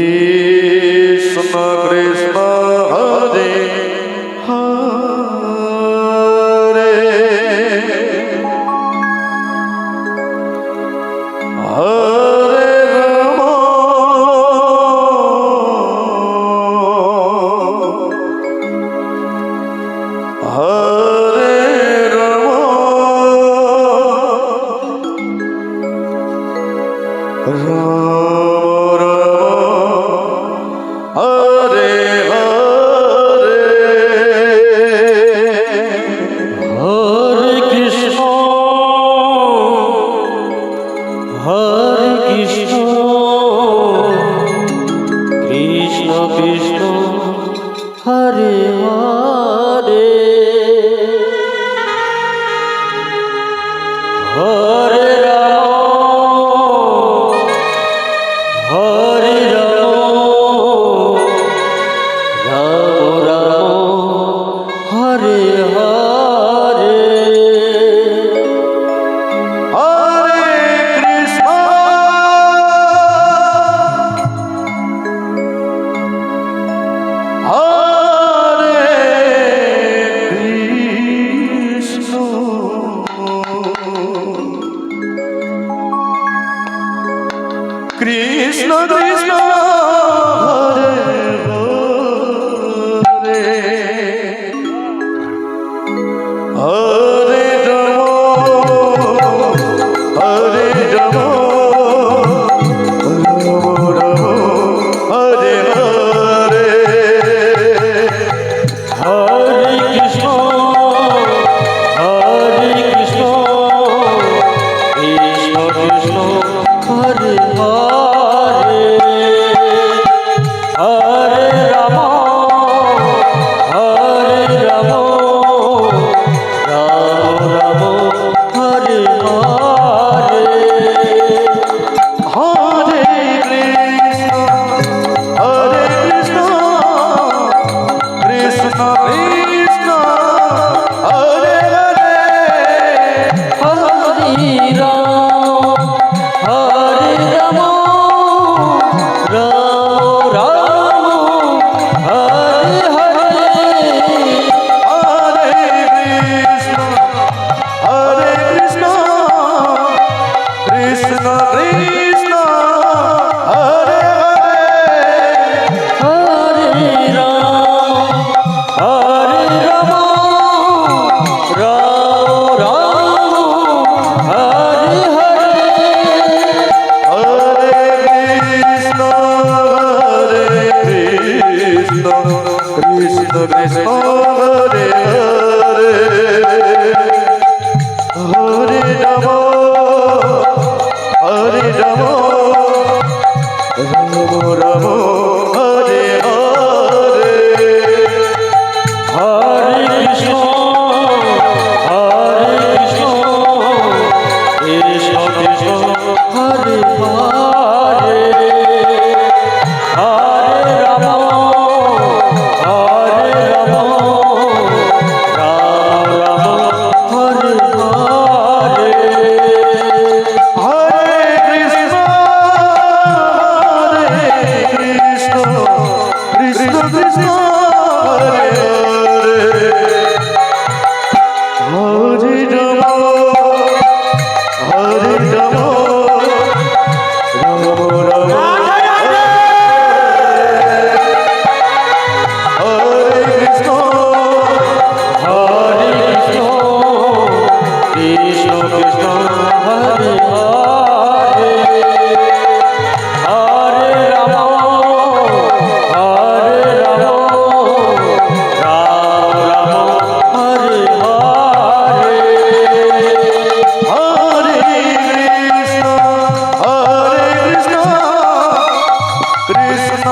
Krishna Krishna Hare Hare Hare Ram Hare Ram Ram Ram Hare Hare Hare Krishna Krishna Krishna Hare Hare Hare Ram Hare Ram Ram Ram Hare Hare Hare Krishna Hare Krishna Krishna Krishna Hare Hare Hare Ram Hare Ram Ram Ram Hare Hare Hare Krishna Krishna Krishna Hare Hare Hare Ram Ram Ram Hare Hare Hare Krishna Hare Krishna Krishna Krishna Hare Hare Hare Ram Ram Ram Hare Hare Hare Krishna Hare Krishna Krishna Krishna Hare Hare Hare Ram Ram Ram Hare Hare Hare Krishna Krishna Krishna Hare Hare Hare Ram Hare Ram Ram Ram Hare Hare Hare Krishna Krishna Krishna Hare Hare Hare Ram Ram Ram Hare Hare Hare Krishna Krishna Krishna Hare Hare Hare Ram Hare Ram Ram Ram Hare Krishna Hare Krishna Krishna Krishna Hare Hare Hare Ram Ram Ram Hare Hare Hare Krishna Krishna Krishna